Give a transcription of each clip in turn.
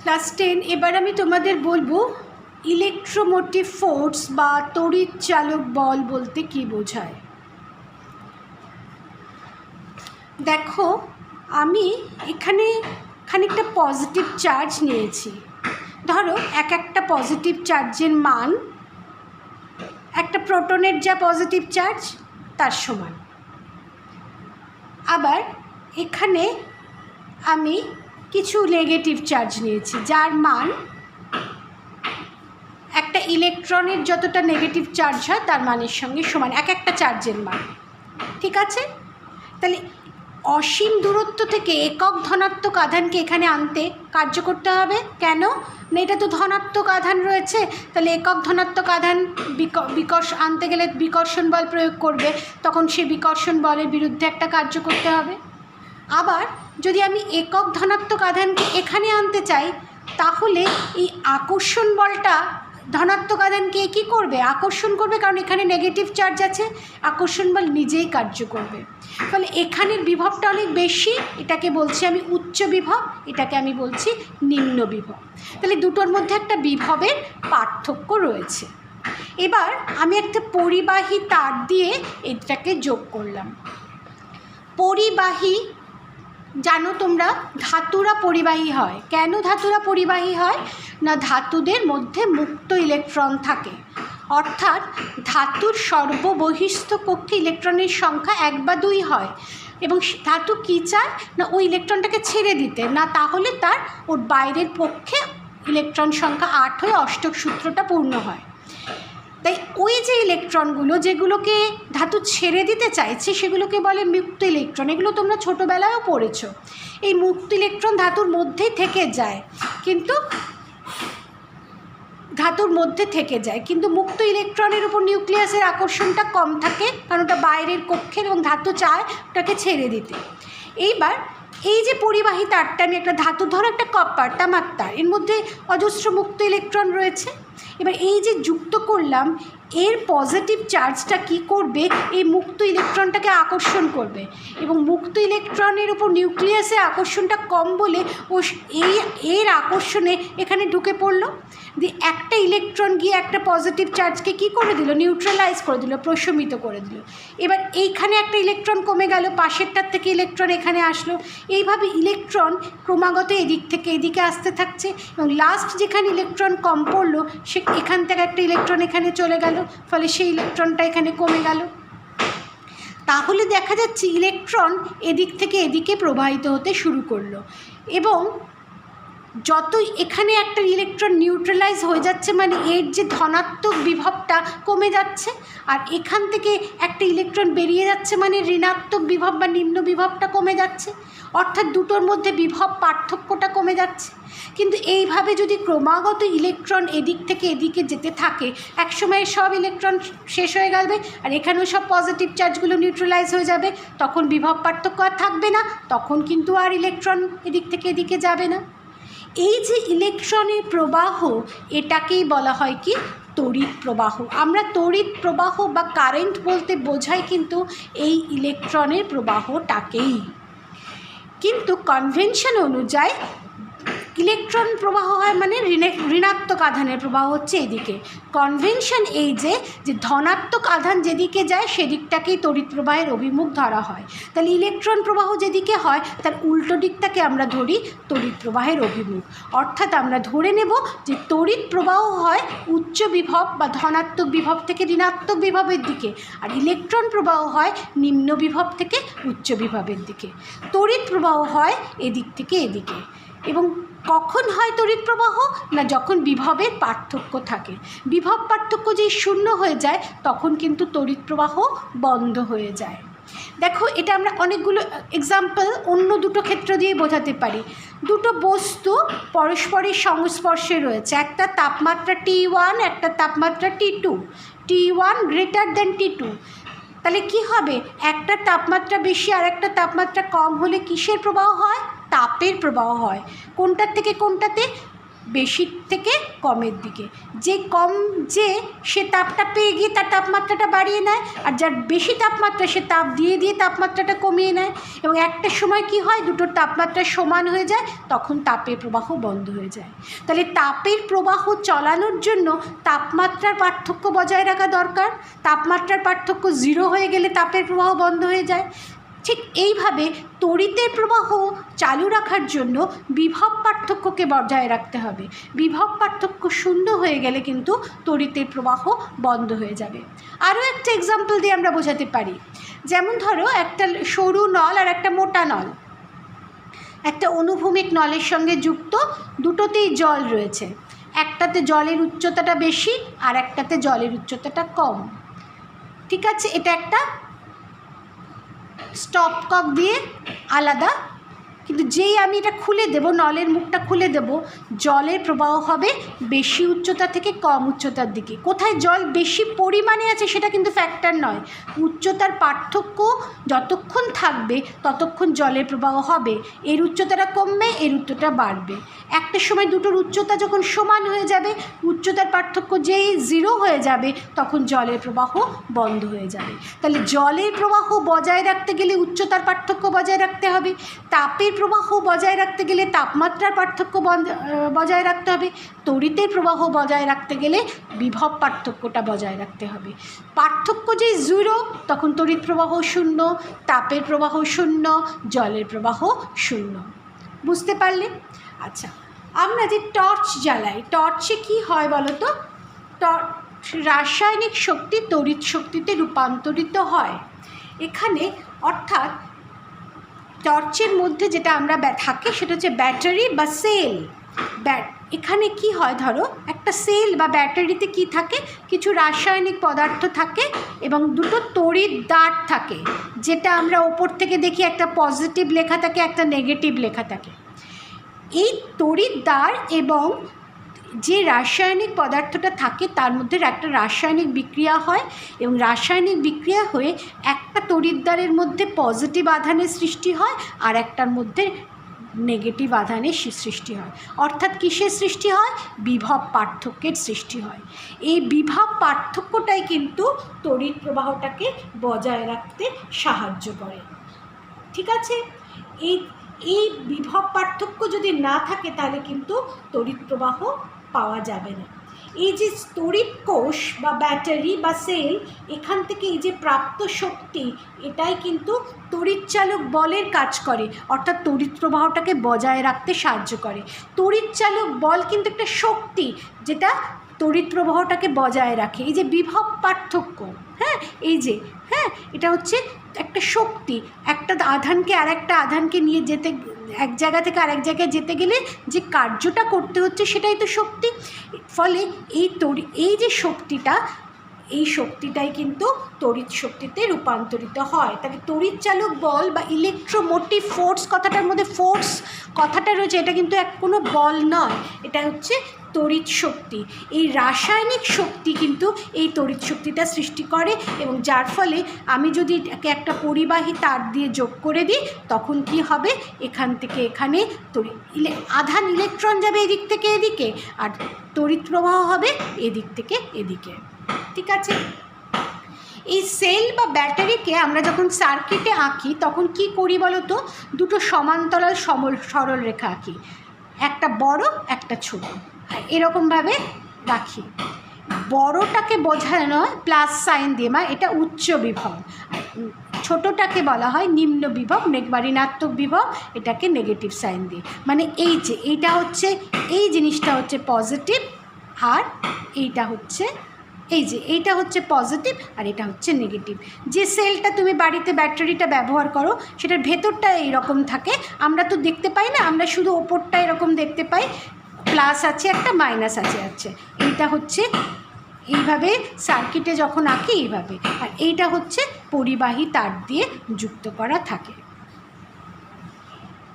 Class 10 এবার আমি তোমাদের বলবো ইলেকট্রোমোটিভ ফোর্স বা তড়িৎ চালক বল বলতে কি বোঝায়। দেখো আমি এখানে খানিকটা পজিটিভ চার্জ নিয়েছি। ধরো একটা পজিটিভ চার্জের মান একটা প্রোটনের যা পজিটিভ চার্জ তার সমান। আবার এখানে আমি কিছু নেগেটিভ চার্জ নিয়েছি যার মান একটা ইলেকট্রনের যতটা নেগেটিভ চার্জ হয় তার মানের সঙ্গে সমান, একটা চার্জের মান। ঠিক আছে, তাহলে অসীম দূরত্ব থেকে একক ধনাত্মক আধানকে এখানে আনতে কার্য করতে হবে। কেন না, এটা তো ধনাত্মক আধান রয়েছে, তাহলে একক ধনাত্মক আধান আনতে গেলে বিকর্ষণ বল প্রয়োগ করবে, তখন সেই বিকর্ষণ বলের বিরুদ্ধে একটা কার্য করতে হবে। আবার যদি আমি একক ধনাত্মক আধানকে এখানে আনতে চাই, তাহলে এই আকর্ষণ বলটা ধনাত্মক আধানকে কী করবে, আকর্ষণ করবে, কারণ এখানে নেগেটিভ চার্জ আছে, আকর্ষণ বল নিজেই কার্য করবে। ফলে এখানের বিভবটা অনেক বেশি, এটাকে বলছি আমি উচ্চ বিভব, এটাকে আমি বলছি নিম্ন বিভব। তাহলে দুটোর মধ্যে একটা বিভবের পার্থক্য রয়েছে। এবার আমি একটা পরিবাহী তার দিয়ে এটাকে যোগ করলাম। পরিবাহী জানো তোমরা, ধাতুরা পরিবাহী হয়। কেন ধাতুরা পরিবাহী হয় না, ধাতুদের মধ্যে মুক্ত ইলেকট্রন থাকে, অর্থাৎ ধাতুর সর্ববহিস্থ কক্ষে ইলেকট্রনের সংখ্যা 1 বা 2 হয়, এবং ধাতু কী চায় না ওই ইলেকট্রনটাকে ছেড়ে দিতে, না তাহলে তার ওর বাইরের পক্ষে ইলেকট্রন সংখ্যা 8 হয়ে অষ্টক সূত্রটা পূর্ণ হয়। তাই ওই যে ইলেকট্রনগুলো যেগুলোকে ধাতু ছেড়ে দিতে চাইছে সেগুলোকে বলে মুক্ত ইলেকট্রন। এগুলো তোমরা ছোটোবেলায়ও পড়েছো। এই মুক্ত ইলেকট্রন ধাতুর মধ্যেই থেকে যায়, কিন্তু মুক্ত ইলেকট্রনের উপর নিউক্লিয়াসের আকর্ষণটা কম থাকে, কারণ ওটা বাইরের কক্ষের এবং ধাতু চায় ওটাকে ছেড়ে দিতে। এইবার এই যে পরিবাহী তারটা, আমি একটা ধাতু, ধরো একটা কপার তামার তার, এর মধ্যে অজস্র মুক্ত ইলেকট্রন রয়েছে। এবার এই যে যুক্ত করলাম, এর পজিটিভ চার্জটা কি করবে, এই মুক্ত ইলেকট্রনটাকে আকর্ষণ করবে, এবং মুক্ত ইলেকট্রনের উপর নিউক্লিয়াসের আকর্ষণটা কম বলে ও এর আকর্ষণে এখানে ঢুকে পড়লো, দিয়ে একটা ইলেকট্রন গিয়ে একটা পজিটিভ চার্জকে কি করে দিল, নিউট্রালাইজ করে দিল, প্রশমিত করে দিল। এবার এইখানে একটা ইলেকট্রন কমে গেল, পাশেরটার থেকে ইলেকট্রন এখানে আসলো, এইভাবে ইলেকট্রন ক্রমাগত এদিক থেকে এদিকে আসতে থাকছে, এবং লাস্ট যেখানে ইলেকট্রন কম পড়লো এখান থেকে একটা ইলেকট্রন এখানে চলে গেল, ফলে সেই ইলেকট্রনটা এখানে কমে গেল। তাহলে দেখা যাচ্ছে ইলেকট্রন এদিক থেকে এদিকে প্রবাহিত হতে শুরু করলো, এবং যতই এখানে একটা ইলেকট্রন নিউট্রালাইজ হয়ে যাচ্ছে, মানে এর যে ধনাত্মক বিভবটা কমে যাচ্ছে, আর এখান থেকে একটা ইলেকট্রন বেরিয়ে যাচ্ছে, মানে ঋণাত্মক বিভব বা নিম্ন বিভবটা কমে যাচ্ছে, অর্থাৎ দুটোর মধ্যে বিভব পার্থক্যটা কমে যাচ্ছে। কিন্তু এইভাবে যদি ক্রমাগত ইলেকট্রন এদিক থেকে এদিকে যেতে থাকে, একসময় সব ইলেকট্রন শেষ হয়ে যাবে, আর এখানেও সব পজিটিভ চার্জগুলো নিউট্রালাইজ হয়ে যাবে, তখন বিভব পার্থক্য আর থাকবে না, তখন কিন্তু আর ইলেকট্রন এদিক থেকে এদিকে যাবে না। এই যে ইলেকট্রনের প্রবাহ, এটাকেই বলা হয় কি, তড়িৎ প্রবাহ। আমরা তড়িৎ প্রবাহ বা কারেন্ট বলতে বোঝাই কিন্তু এই ইলেকট্রনের প্রবাহটাকেই। কিন্তু কনভেনশন অনুযায়ী ইলেকট্রন প্রবাহ হয় মানে ঋণাত্মক আধানের প্রবাহ হচ্ছে এদিকে। কনভেনশন এই যে ধনাত্মক আধান যেদিকে যায় সেদিকটাকেই তড়িৎ প্রবাহের অভিমুখ ধরা হয়। তাহলে ইলেকট্রন প্রবাহ যেদিকে হয় তার উল্টো দিকটাকে আমরা ধরি তড়িৎ প্রবাহের অভিমুখ। অর্থাৎ আমরা ধরে নেব যে তড়িৎ প্রবাহ হয় উচ্চ বিভব বা ধনাত্মক বিভব থেকে ঋণাত্মক বিভবের দিকে, আর ইলেকট্রন প্রবাহ হয় নিম্ন বিভব থেকে উচ্চ বিভবের দিকে। তড়িৎ প্রবাহ হয় এদিক থেকে এদিকে। এবং কখন হয় তড়িৎ প্রবাহ না, যখন বিভবের পার্থক্য থাকে। বিভব পার্থক্য যেই শূন্য হয়ে যায় তখন কিন্তু তড়িৎ প্রবাহ বন্ধ হয়ে যায়। দেখো, এটা আমরা অনেকগুলো এক্সাম্পল অন্য দুটো ক্ষেত্র দিয়ে বোঝাতে পারি। দুটো বস্তু পরস্পরের সংস্পর্শে রয়েছে, একটা তাপমাত্রা T1, একটা তাপমাত্রা T2, T1 greater than T2। তাহলে কি হবে, একটা তাপমাত্রা বেশি আর একটা তাপমাত্রা কম হলে কিসের প্রবাহ হয়, তাপের প্রবাহ হয়। কোনটার থেকে কোনটাতে, বেশির থেকে কমের দিকে। যে কম যে সে তাপটা পেয়ে গিয়ে তার তাপমাত্রাটা বাড়িয়ে নেয়, আর যার বেশি তাপমাত্রা সে তাপ দিয়ে দিয়ে তাপমাত্রাটা কমিয়ে নেয়, এবং একটা সময় কি হয়, দুটোর তাপমাত্রা সমান হয়ে যায়, তখন তাপের প্রবাহ বন্ধ হয়ে যায়। তাহলে তাপের প্রবাহ চালানোর জন্য তাপমাত্রার পার্থক্য বজায় রাখা দরকার। তাপমাত্রার পার্থক্য 0 হয়ে গেলে তাপের প্রবাহ বন্ধ হয়ে যায়। ঠিক এইভাবে তড়িতের প্রবাহ চালু রাখার জন্য বিভব পার্থক্যকে বজায় রাখতে হবে। বিভব পার্থক্য 0 হয়ে গেলে কিন্তু তড়িতের প্রবাহ বন্ধ হয়ে যাবে। আরও একটা এক্সাম্পল দিয়ে আমরা বোঝাতে পারি। যেমন ধরো একটা সরু নল আর একটা মোটা নল, একটা অনুভূমিক নলের সঙ্গে যুক্ত, দুটোতেই জল রয়েছে। একটাতে জলের উচ্চতাটা বেশি আর একটাতে জলের উচ্চতাটা কম। ঠিক আছে, এটা একটা স্টপ কক দিয়ে আলাদা, কিন্তু যেই আমি এটা খুলে দেব, নলের মুখটা খুলে দেব, জলের প্রবাহ হবে বেশি উচ্চতা থেকে কম উচ্চতার দিকে। কোথায় জল বেশি পরিমাণে আছে সেটা কিন্তু ফ্যাক্টর নয়, উচ্চতার পার্থক্য যতক্ষণ থাকবে ততক্ষণ জলের প্রবাহ হবে। এর উচ্চতাটা কমবে, এর উচ্চতা বাড়বে। একটা সময় দুটোর উচ্চতা যখন সমান হয়ে যাবে, উচ্চতার পার্থক্য যেই 0 হয়ে যাবে, তখন জলের প্রবাহ বন্ধ হয়ে যাবে। তাহলে জলের প্রবাহ বজায় রাখতে গেলে উচ্চতার পার্থক্য বজায় রাখতে হবে, তাপের প্রবাহ বজায় রাখতে গেলে তাপমাত্রার পার্থক্য বজায় রাখতে হবে, তড়িতের প্রবাহ বজায় রাখতে গেলে বিভব পার্থক্যটা বজায় রাখতে হবে। পার্থক্য যে 0, তখন তড়িৎ প্রবাহ 0, তাপের প্রবাহ 0, জলের প্রবাহ 0। বুঝতে পারলে? আচ্ছা, আমরা যে টর্চ জ্বালাই, টর্চে কি হয় বলো তো? রাসায়নিক শক্তি তড়িৎ শক্তিতে রূপান্তরিত হয় এখানে। অর্থাৎ টর্চের মধ্যে যেটা আমরা থাকে সেটা হচ্ছে ব্যাটারি বা সেল। এখানে কি হয়, ধরো একটা সেল বা ব্যাটারিতে কি থাকে, কিছু রাসায়নিক পদার্থ থাকে এবং দুটো তড়িৎ দাঁড় থাকে, যেটা আমরা ওপর থেকে দেখি একটা পজিটিভ লেখা থাকে, একটা নেগেটিভ লেখা থাকে। এই তড়িৎ দাঁড় এবং যে রাসায়নিক পদার্থটা থাকে তার মধ্যে একটা রাসায়নিক বিক্রিয়া হয়, এবং রাসায়নিক বিক্রিয়া হয়ে একটা তড়িৎদ্বারের মধ্যে পজিটিভ আধানের সৃষ্টি হয় আর একটার মধ্যে নেগেটিভ আধানের সৃষ্টি হয়। অর্থাৎ কিসের সৃষ্টি হয়? বিভব পার্থক্যের সৃষ্টি হয়। এই বিভব পার্থক্যটাই কিন্তু তড়িৎ প্রবাহটাকে বজায় রাখতে সাহায্য করে। ঠিক আছে, এই বিভব পার্থক্য যদি না থাকে তাহলে কিন্তু তড়িৎ প্রবাহ পাওয়া যাবে না। এই যে তড়িৎ কোষ বা ব্যাটারি বা সেল, এখান থেকে এই যে প্রাপ্ত শক্তি, এটাই কিন্তু তড়িৎচালক বলের কাজ করে, অর্থাৎ তড়িৎ প্রবাহটাকে বজায় রাখতে সাহায্য করে। তড়িৎচালক বল কিন্তু একটা শক্তি যেটা তড়িৎ প্রবাহটাকে বজায় রাখে। এই যে বিভব পার্থক্য, এই যে এটা হচ্ছে একটা শক্তি। একটা আধানকে আর একটা আধানকে নিয়ে যেতে, এক জায়গা থেকে আরেক জায়গায় যেতে গেলে যে কার্যটা করতে হচ্ছে সেটাই তো শক্তি। ফলে এই যে শক্তিটা, এই শক্তিটাই কিন্তু তড়িৎ শক্তিতে রূপান্তরিত হয়। তাহলে তড়িৎচালক বল বা ইলেকট্রোমোটিভ ফোর্স, কথাটার মধ্যে ফোর্স কথাটা রয়েছে, এটা কিন্তু কোনো বল নয়, এটা হচ্ছে তড়িৎ শক্তি। এই রাসায়নিক শক্তি কিন্তু এই তড়িৎ শক্তিটা সৃষ্টি করে, এবং যার ফলে আমি যদি এটাকে একটা পরিবাহী তার দিয়ে যোগ করে দিই, তখন কি হবে, এখান থেকে এখানে আধান ইলেকট্রন যাবে এদিক থেকে এদিকে, আর তড়িৎ প্রবাহ হবে এদিক থেকে এদিকে। ঠিক আছে, এই সেল বা ব্যাটারিকে আমরা যখন সার্কিটে আঁকি তখন কি করি বলো তো? দুটো সমান্তরাল সরল রেখা আঁকি, একটা বড় একটা ছোট, এরকমভাবে রাখি। বড়টাকে বোঝানো হয় প্লাস সাইন দিয়ে, এটা উচ্চ বিভব, ছোটোটাকে বলা হয় নিম্ন বিভব বা ঋণাত্মক বিভব, এটাকে নেগেটিভ সাইন দিয়ে। মানে এই যে এইটা হচ্ছে, এই জিনিসটা হচ্ছে পজিটিভ, আর এইটা হচ্ছে, এই যে এইটা হচ্ছে পজিটিভ আর এটা হচ্ছে নেগেটিভ। যে সেলটা তুমি বাড়িতে ব্যাটারিটা ব্যবহার করো সেটার ভেতরটা এইরকম থাকে, আমরা তো দেখতে পাই না, আমরা শুধু ওপরটা এরকম দেখতে পাই, প্লাস আছে একটা, মাইনাস আছে। এইটা হচ্ছে এইভাবে সার্কিটে যখন আঁকি এইভাবে, আর এইটা হচ্ছে পরিবাহী তার দিয়ে যুক্ত করা থাকে।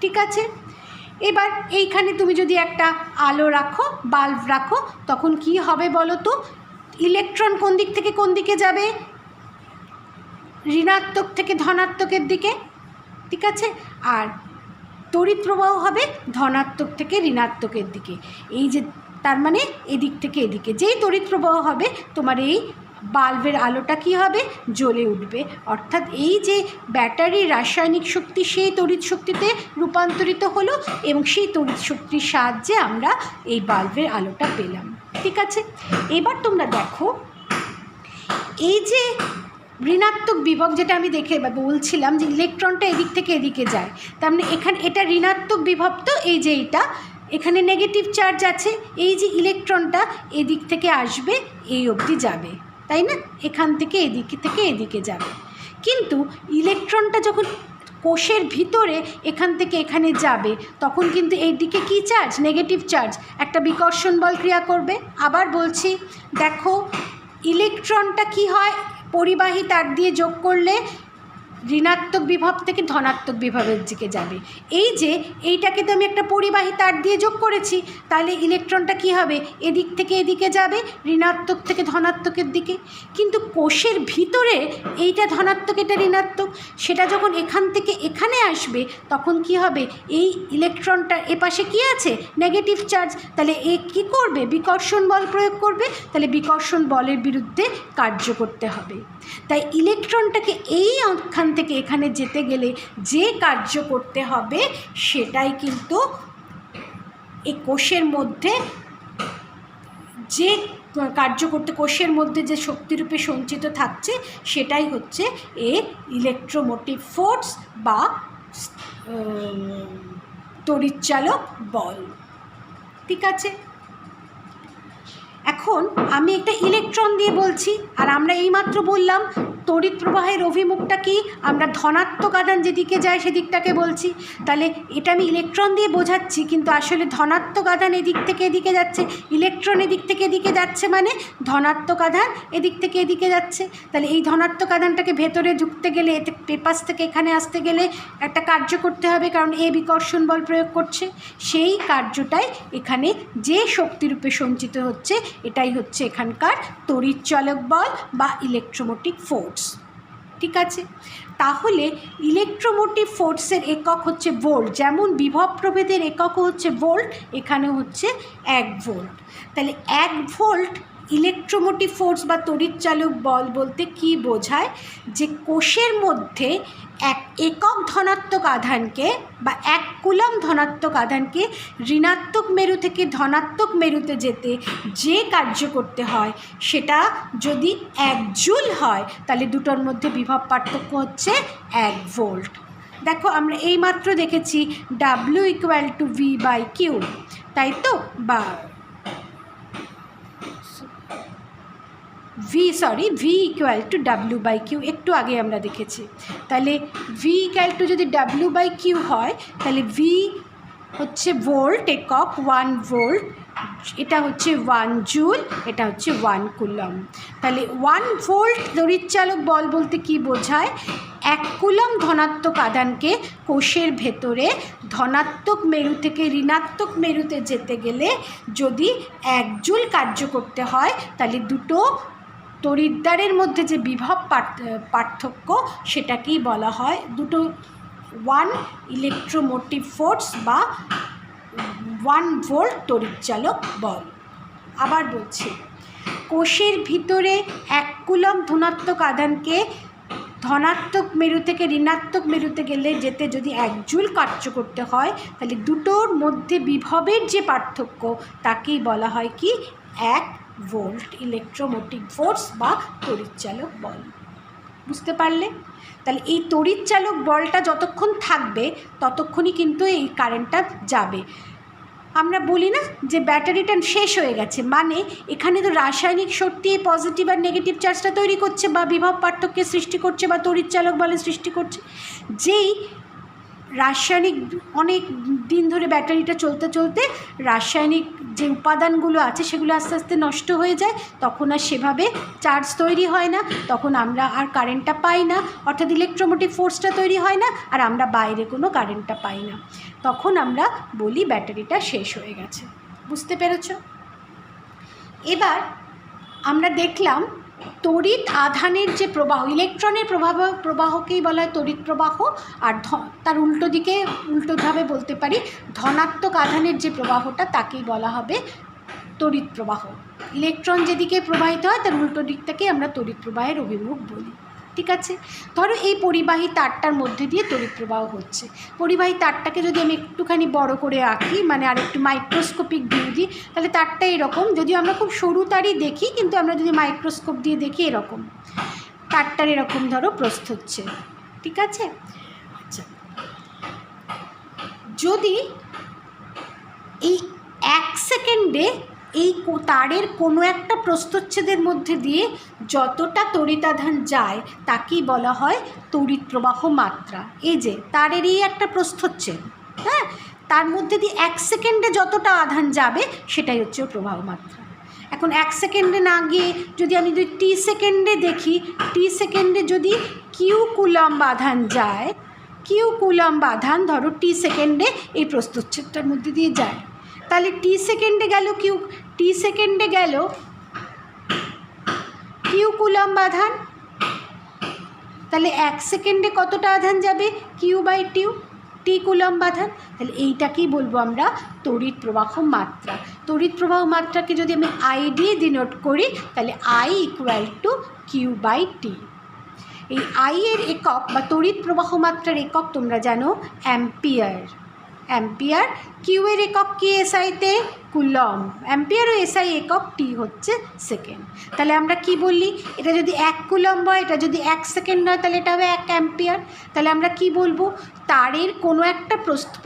ঠিক আছে, এবার এইখানে তুমি যদি একটা আলো রাখো, বাল্ব রাখো, তখন কি হবে বলো তো? ইলেকট্রন কোন দিক থেকে কোন দিকে যাবে? ঋণাত্মক থেকে ধনাত্মকের দিকে। ঠিক আছে, আর তড়িৎ প্রবাহ হবে ধনাত্মক থেকে ঋণাত্মকের দিকে। এই যে তার মানে এদিক থেকে এদিকে যেই তড়িৎ প্রবাহ হবে তোমার এই বাল্বের আলোটা কী হবে, জ্বলে উঠবে। অর্থাৎ এই যে ব্যাটারির রাসায়নিক শক্তি সেই তড়িৎ শক্তিতে রূপান্তরিত হলো এবং সেই তড়িৎ শক্তির সাহায্যে আমরা এই বাল্বের আলোটা পেলাম। ঠিক আছে, এবার তোমরা দেখো এই যে ঋণাত্মক বিভব যেটা আমি বলছিলাম যে ইলেকট্রনটা এদিক থেকে এদিকে যায়, তার মানে এখানে এটা ঋণাত্মক বিভব, তো এই যে এইটা এখানে নেগেটিভ চার্জ আছে, এই যে ইলেকট্রনটা এদিক থেকে আসবে এই অবধি যাবে, তাই না, এখান থেকে এদিকে যাবে। কিন্তু ইলেকট্রনটা যখন কোষের ভিতরে এখান থেকে এখানে যাবে তখন কিন্তু এই দিকে কী চার্জ, নেগেটিভ চার্জ, একটা বিকর্ষণ বল ক্রিয়া করবে। আবার বলছি, দেখো ইলেকট্রনটা কি হয়, পরিবাহী তার দিয়ে যোগ করলে ঋণাত্মক বিভব থেকে ধনাত্মক বিভবের দিকে যাবে। এই যে এইটাকে তো আমি একটা পরিবাহী তার দিয়ে যোগ করেছি, তাহলে ইলেকট্রনটা কি হবে, এদিক থেকে এদিকে যাবে, ঋণাত্মক থেকে ধনাত্মকের দিকে। কিন্তু কোষের ভিতরে এইটা ধনাত্মক এটা ঋণাত্মক, সেটা যখন এখান থেকে এখানে আসবে তখন কি হবে, এই ইলেকট্রনটার এপাশে কি আছে, নেগেটিভ চার্জ, তাহলে এ কী করবে, বিকর্ষণ বল প্রয়োগ করবে, তাহলে বিকর্ষণ বলের বিরুদ্ধে কার্য করতে হবে। তাই ইলেকট্রনটাকে এইখান থেকে এখানে যেতে গেলে যে কার্য করতে হবে সেটাই কিন্তু এই কোষের মধ্যে যে কার্য করতে কোষের মধ্যে যে শক্তিরূপে সঞ্চিত থাকছে সেটাই হচ্ছে এর ইলেকট্রোমোটিভ ফোর্স বা তড়িৎচালক বল। ঠিক আছে, এখন আমি একটা ইলেকট্রন দিয়ে বলছি, আর আমরা এইমাত্র বললাম তড়িৎ প্রবাহের অভিমুখটা কি, আমরা ধনাত্মক আধান যেদিকে যায় সেদিকটাকে বলছি। তাহলে এটা আমি ইলেকট্রন দিয়ে বোঝাচ্ছি, কিন্তু আসলে ধনাত্মক আধান এদিক থেকে এদিকে যাচ্ছে, ইলেকট্রন এদিক থেকে এদিকে যাচ্ছে, মানে ধনাত্মক আধান এদিক থেকে এদিকে যাচ্ছে। তাহলে এই ধনাত্মক আধানটাকে ভেতরে ঢুকতে গেলে, এতে পেপাস থেকে এখানে আসতে গেলে একটা কার্য করতে হবে, কারণ এ বিকর্ষণ বল প্রয়োগ করছে। সেই কার্যটাই এখানে যে শক্তিরূপে সঞ্চিত হচ্ছে এটাই হচ্ছে এখানকার তড়িৎচালক বল বা ইলেকট্রোমোটিভ ফোর্স। ঠিক আছে, তাহলে ইলেকট্রোমোটিভ ফোর্সের একক হচ্ছে ভোল্ট, যেমন বিভব প্রভেদের এককও হচ্ছে ভোল্ট, এখানেও হচ্ছে 1 ভোল্ট। তাহলে 1 ভোল্ট ইলেকট্রোমোটিভ ফোর্স বা তড়িৎচালক বল বলতে কি বোঝায়, যে কোষের মধ্যে এক একক ধনাত্মক আধানকে বা 1 কুলম ধনাত্মক আধানকে ঋণাত্মক মেরু থেকে ধনাত্মক মেরুতে যেতে যে কার্য করতে হয় সেটা যদি 1 জুল হয় তাহলে দুটোর মধ্যে বিভব পার্থক্য হচ্ছে 1 ভোল্ট। দেখো আমরা এইমাত্র দেখেছি W = V/Q, তাই তো, বা V = W/Q একটু আগে আমরা দেখেছি। তাহলে V = যদি W/Q হয় তাহলে V হচ্ছে ভোল্ট একক, 1 ভোল্ট, এটা হচ্ছে 1 জুল, এটা হচ্ছে 1 কুলম। তাহলে 1 ভোল্ট তড়িৎচালক বল বলতে কি বোঝায়, 1 কুলম ধনাত্মক আধানকে কোষের ভেতরে ধনাত্মক মেরু থেকে ঋণাত্মক মেরুতে যেতে গেলে যদি 1 জুল কার্য করতে হয় তাহলে দুটো তড়িৎদ্বারের মধ্যে যে বিভব পার্থক্য সেটাকেই বলা হয় দুটো 1 ইলেকট্রোমোটিভ ফোর্স বা 1 ভোল্ট তড়িৎচালক বল। আবার বলছি, কোষের ভিতরে 1 কুলম ধনাত্মক আধানকে ধনাত্মক মেরু থেকে ঋণাত্মক মেরুতে গেলে যেতে যদি 1 জুল কার্য করতে হয় তাহলে দুটোর মধ্যে বিভবের যে পার্থক্য তাকেই বলা হয় কি 1 ভোল্ট ইলেকট্রোমোটিভ ফোর্স বা তড়িৎচালক বল। বুঝতে পারলে? তাহলে এই তড়িৎচালক বলটা যতক্ষণ থাকবে ততক্ষণই কিন্তু এই কারেন্টটা যাবে। আমরা বলি না যে ব্যাটারিটা শেষ হয়ে গেছে, মানে এখানে তো রাসায়নিক শক্তি পজিটিভ আর নেগেটিভ চার্জটা তৈরি করছে বা বিভব পার্থক্যের সৃষ্টি করছে বা তড়িৎচালক বলের সৃষ্টি করছে। যেই রাসায়নিক অনেক দিন ধরে ব্যাটারিটা চলতে চলতে রাসায়নিক যে উপাদানগুলো আছে সেগুলো আস্তে আস্তে নষ্ট হয়ে যায়, তখন আর সেভাবে চার্জ তৈরি হয় না, তখন আমরা আর কারেন্টটা পাই না, অর্থাৎ ইলেকট্রোমোটিভ ফোর্সটা তৈরি হয় না, আর আমরা বাইরে কোনো কারেন্টটা পাই না, তখন আমরা বলি ব্যাটারিটা শেষ হয়ে গেছে। বুঝতে পেরেছ? এবার আমরা দেখলাম তড়িৎ আধানের যে প্রবাহ, ইলেকট্রনের প্রবাহকেই বলা হয় তড়িৎ প্রবাহ। আর তার উল্টো দিকে, উল্টোভাবে বলতে পারি, ধনাত্মক আধানের যে প্রবাহটা তাকেই বলা হবে তড়িৎ প্রবাহ। ইলেকট্রন যেদিকে প্রবাহিত হয় তার উল্টো দিকটাকে আমরা তড়িৎ প্রবাহের অভিমুখ বলি। ঠিক আছে, ধরো এই পরিবাহী তারটার মধ্যে দিয়ে তড়িৎ প্রবাহ হচ্ছে। পরিবাহী তারটাকে যদি আমি একটুখানি বড় করে আঁকি, মানে আর একটু মাইক্রোস্কোপিক ভিউ দিই, তাহলে তারটা এরকম। যদিও আমরা খুব সরু তারই দেখি, কিন্তু আমরা যদি মাইক্রোস্কোপ দিয়ে দেখি এরকম তারটার এরকম ধরো প্রস্থ হচ্ছে। ঠিক আছে, আচ্ছা, যদি এই 1 সেকেন্ডে এই তারের কোনো একটা প্রস্থচ্ছেদের মধ্যে দিয়ে যতটা তড়িতাধান যায় তাকেই বলা হয় তড়িৎ প্রবাহ মাত্রা। এই যে তারের এই একটা প্রস্থচ্ছেদ, হ্যাঁ, তার মধ্যে দিয়ে 1 সেকেন্ডে যতটা আধান যাবে সেটাই হচ্ছে প্রবাহ মাত্রা। এখন 1 সেকেন্ডে না গিয়ে যদি আমি টি সেকেন্ডে দেখি, টি সেকেন্ডে যদি কিউ কুলম্ব আধান যায়, কিউ কুলম্ব আধান ধরো টি সেকেন্ডে এই প্রস্থচ্ছেদটার মধ্যে দিয়ে যায়, তাহলে টি সেকেন্ডে গেল টি সেকেন্ডে গেল কিউ কুলম্ব আধান। তাহলে 1 সেকেন্ডে কতটা আধান যাবে? কিউ/টি, টি কুলম্ব আধান। তাহলে এইটাকেই বলবো আমরা তড়িৎ প্রবাহ মাত্রা। তড়িৎ প্রবাহ মাত্রাকে যদি আমি আই দিয়ে ডিনোট করি, তাহলে I = Q/T। এই আই এর একক বা তড়িৎ প্রবাহ মাত্রার একক তোমরা জানো অ্যাম্পিয়ার। অ্যাম্পিয়ার। কিউ এর একক কি এসআইতে? কুলম্ব। অ্যাম্পিয়ার ও এসআই একক, টি হচ্ছে সেকেন্ড। তাহলে আমরা কি বললি, এটা যদি 1 কুলম্ব হয়, এটা যদি 1 সেকেন্ড হয়, তাহলে এটা হবে 1 অ্যাম্পিয়ার। তাহলে আমরা কি বলবো, তারের কোনো একটা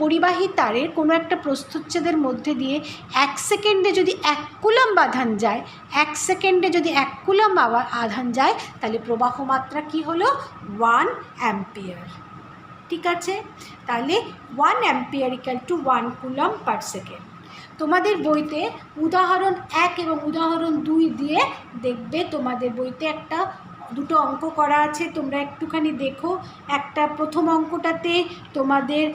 পরিবাহী তারের কোনো একটা প্রস্থচ্ছেদের মধ্যে দিয়ে 1 সেকেন্ডে যদি 1 কুলম্ব আধান যায়, 1 সেকেন্ডে যদি 1 কুলম্ব আধান যায়, তাহলে প্রবাহ মাত্রা কি হলো? 1 অ্যাম্পিয়ার। ঠিক আছে, তাহলে 1 অ্যাম্পিয়ার = 1 কুলম্ব পার সেকেন্ড। তোমাদের বইতে উদাহরণ 1 এবং উদাহরণ 2 দিয়ে দেখবে, তোমাদের বইতে দুটো অঙ্ক করা আছে, তোমরা একটুখানি দেখো। একটা প্রথম অঙ্কটাতে তোমাদের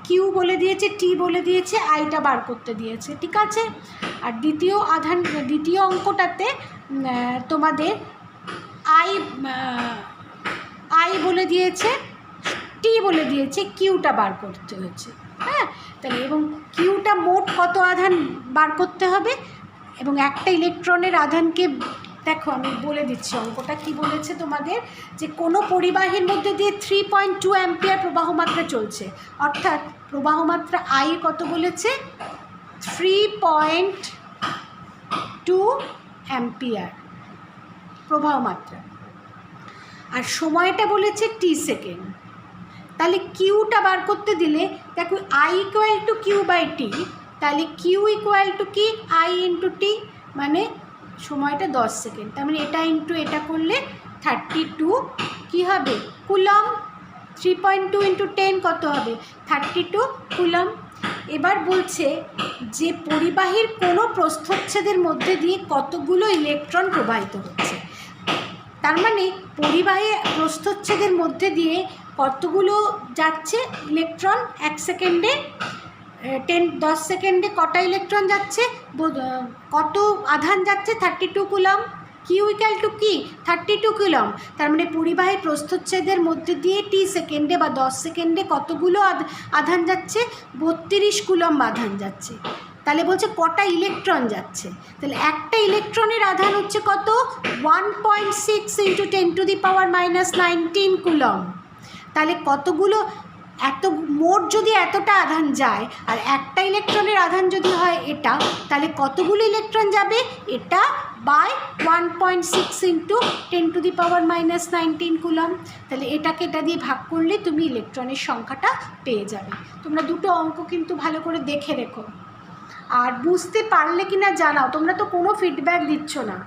কিউ বলে দিয়েছে, টি বলে দিয়েছে, আইটা বার করতে দিয়েছে। ঠিক আছে, আর দ্বিতীয় অঙ্কটাতে তোমাদের আই বলে দিয়েছে, টি বলে দিয়েছে, কিউটা বার করতে হয়েছে। হ্যাঁ, তাহলে এবং কিউটা মোট কত আধান বার করতে হবে, এবং একটা ইলেকট্রনের আধানকে দেখো আমি বলে দিচ্ছি অঙ্কটা কি বলেছে তোমাদের, যে কোনো পরিবাহীর মধ্যে দিয়ে 3.2 অ্যাম্পিয়ার প্রবাহ মাত্রা চলছে, অর্থাৎ প্রবাহ মাত্রা আই কত বলেছে? 3.2 অ্যাম্পিয়ার প্রবাহ মাত্রা, আর সময়টা বলেছে টি সেকেন্ড। তাহলে কিউটা বার করতে দিলে দেখো I = Q/T, তাহলে কিউ = কি? I × T, মানে সময়টা 10 সেকেন্ড। তার মানে এটা ইন্টু এটা করলে 32 কী হবে? কুলম্ব। 3.2 × 10 কত হবে? 32 কুলম্ব। এবার বলছে যে পরিবাহীর কোনো প্রস্থচ্ছেদের মধ্যে দিয়ে কতগুলো ইলেকট্রন প্রবাহিত হচ্ছে। তার মানে পরিবাহী প্রস্থচ্ছেদের মধ্যে দিয়ে কতগুলো যাচ্ছে ইলেকট্রন 1 সেকেন্ডে? 10 সেকেন্ডে কটা ইলেকট্রন যাচ্ছে? কত আধান যাচ্ছে? 32 কুলম্ব। কিউ = কি? 32 কুলম্ব। তার মানে পরিবাহী প্রস্থচ্ছেদের মধ্যে দিয়ে টি সেকেন্ডে বা 10 সেকেন্ডে কতগুলো আধান যাচ্ছে? 32 কুলম্ব আধান যাচ্ছে। তাহলে বলছে কটা ইলেকট্রন যাচ্ছে, তাহলে একটা ইলেকট্রনের আধান হচ্ছে কত? 1.6 × 10⁻⁻19 কুলম্ব। তাহলে কতগুলো, মোট যদি এতটা আধান যায় আর একটা ইলেকট্রনের আধান যদি হয় এটা, তাহলে কতগুলো ইলেকট্রন যাবে? এটা বাই 1.6 × 10⁻⁻19 কুলম্ব। তাহলে এটাকে এটা দিয়ে ভাগ করলে তুমি ইলেকট্রনের সংখ্যাটা পেয়ে যাবে। তোমরা দুটো অঙ্ক কিন্তু ভালো করে দেখে রেখো, আর বুঝতে পারলে কি না জানাও, তোমরা তো কোনো ফিডব্যাক দিচ্ছ না।